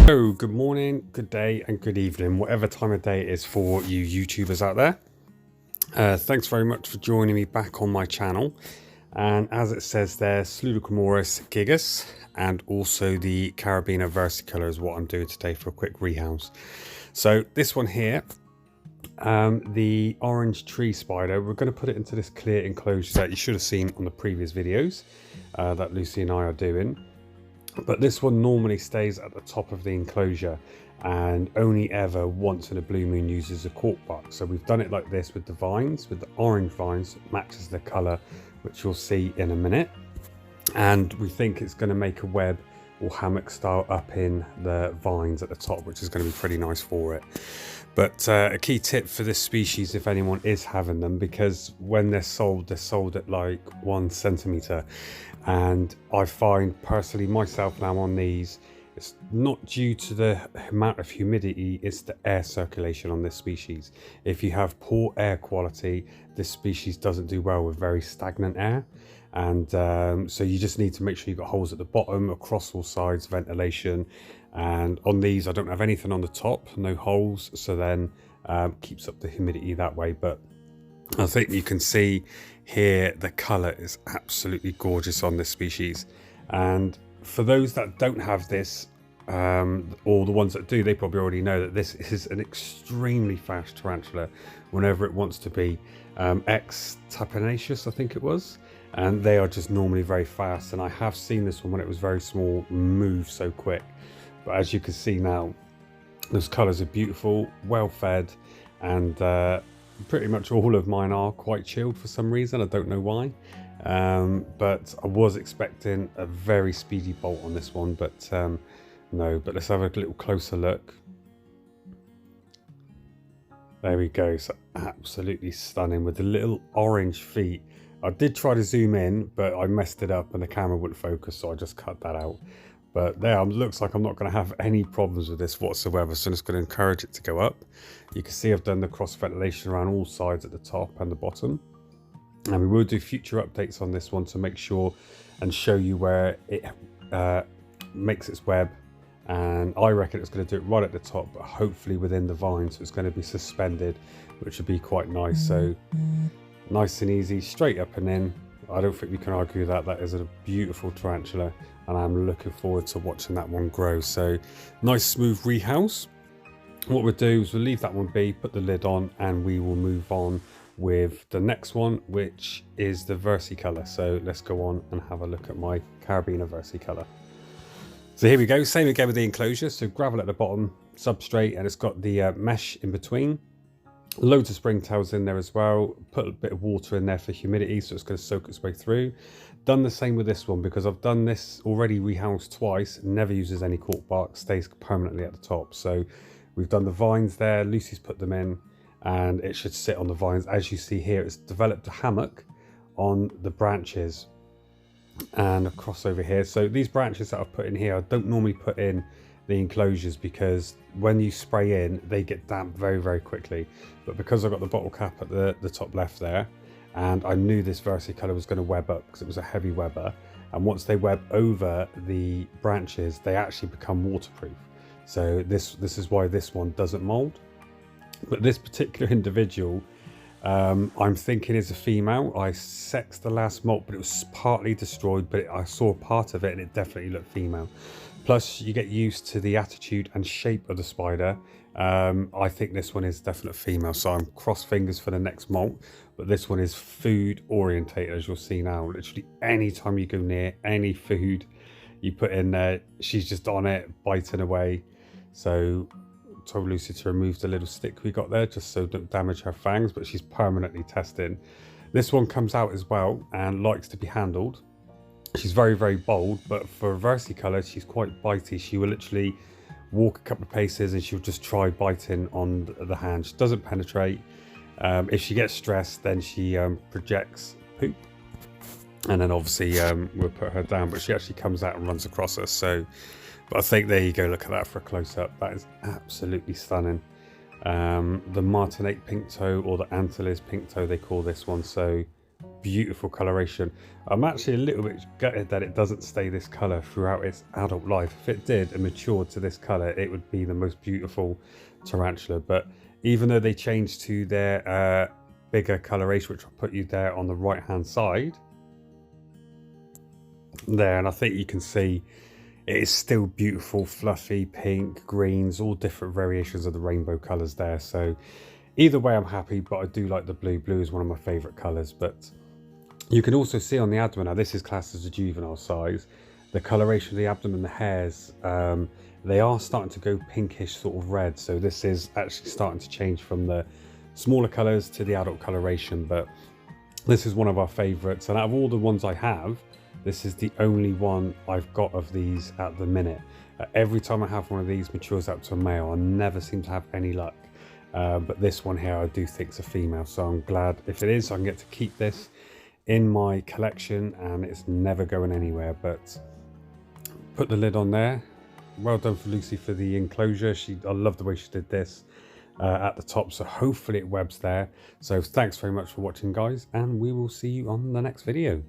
So, good morning, good day, and good evening, whatever time of day it is for you YouTubers out there. Thanks very much for joining me back on my channel. And as it says there, pseudoclamoris Gigas, and also the caribena Versicolor is what I'm doing today for a quick rehouse. So this one here, the orange tree spider, we're going to put it into this clear enclosure that you should have seen on the previous videos that Lucy and I are doing. But this one normally stays at the top of the enclosure and only ever once in a blue moon uses a cork bark. So we've done it like this with the vines, with the orange vines, it matches the colour, which you'll see in a minute. And we think it's going to make a web or hammock style up in the vines at the top, which is going to be pretty nice for it. But a key tip for this species, if anyone is having them, because when they're sold at like 1 centimetre. And I find personally myself now on these, it's not due to the amount of humidity, it's the air circulation on this species. If you have poor air quality, this species doesn't do well with very stagnant air. And so you just need to make sure you've got holes at the bottom, across all sides, ventilation. And on these, I don't have anything on the top, no holes, so then keeps up the humidity that way. But I think you can see here the colour is absolutely gorgeous on this species. And for those that don't have this, or the ones that do, they probably already know that this is an extremely fast tarantula whenever it wants to be. Tapenaceous, I think it was. And they are just normally very fast. And I have seen this one when it was very small move so quick. But as you can see now, those colours are beautiful, well fed, and pretty much all of mine are quite chilled for some reason. I don't know why. But I was expecting a very speedy bolt on this one, but no. But let's have a little closer look. There we go. So absolutely stunning with the little orange feet. I did try to zoom in, but I messed it up and the camera wouldn't focus, so I just cut that out. But there, looks like I'm not going to have any problems with this whatsoever, so I'm just going to encourage it to go up. You can see I've done the cross ventilation around all sides at the top and the bottom. And we will do future updates on this one to make sure and show you where it makes its web. And I reckon it's going to do it right at the top, but hopefully within the vine, so it's going to be suspended, which would be quite nice. So nice and easy, straight up and in. I don't think we can argue that. That is a beautiful tarantula, and I'm looking forward to watching that one grow. So nice smooth rehouse. What we'll do is we'll leave that one be, put the lid on, and we will move on with the next one, which is the Versicolor. So let's go on and have a look at my caribena Versicolor. So here we go, same again with the enclosure. So gravel at the bottom, substrate, and it's got the mesh in between. Loads of springtails in there as well. Put a bit of water in there for humidity, so it's going to soak its way through. Done the same with this one because I've done this already rehoused twice. Never uses any cork bark, stays permanently at the top. So we've done the vines there. Lucy's put them in, and it should sit on the vines. As you see here, it's developed a hammock on the branches and across over here. So these branches that I've put in here, I don't normally put in the enclosures because when you spray in, they get damp very, very quickly. But because I've got the bottle cap at the top left there, and I knew this Versicolor was going to web up because it was a heavy webber, and once they web over the branches, they actually become waterproof. So this is why this one doesn't mold. But this particular individual, I'm thinking is a female. I sexed the last molt, but it was partly destroyed, but I saw part of it and it definitely looked female. Plus you get used to the attitude and shape of the spider. I think this one is definitely female, so I'm cross fingers for the next molt. But this one is food orientated, as you'll see now. Literally anytime you go near any food you put in there, she's just on it, biting away. So told Lucy to remove the little stick we got there just so don't damage her fangs, but she's permanently testing. This one comes out as well and likes to be handled. She's very, very bold, but for a Versicolor, she's quite bitey. She will literally walk a couple of paces and she'll just try biting on the hand. She doesn't penetrate. If she gets stressed, then she projects poop. And then obviously we'll put her down, but she actually comes out and runs across us. So, but I think there you go, look at that for a close-up. That is absolutely stunning. The Martinate pink toe, or the Antilles pink toe, they call this one. So beautiful coloration. I'm actually a little bit gutted that it doesn't stay this color throughout its adult life. If it did and matured to this color, it would be the most beautiful tarantula. But even though they changed to their bigger coloration, which I'll put you there on the right hand side there, and I think you can see it is still beautiful, fluffy, pink, greens, all different variations of the rainbow colors there. So either way I'm happy, but I do like the blue. Blue is one of my favorite colors. But you can also see on the abdomen, now this is classed as a juvenile size, the coloration of the abdomen, the hairs, they are starting to go pinkish sort of red. So this is actually starting to change from the smaller colors to the adult coloration. But this is one of our favorites, and out of all the ones I have, this is the only one I've got of these at the minute. Every time I have one of these matures up to a male, I never seem to have any luck. But this one here I do think is a female, so I'm glad if it is I can get to keep this in my collection and it's never going anywhere. But put the lid on there. Well done for Lucy for the enclosure. I love the way she did this at the top, so hopefully it webs there. So thanks very much for watching, guys, and we will see you on the next video.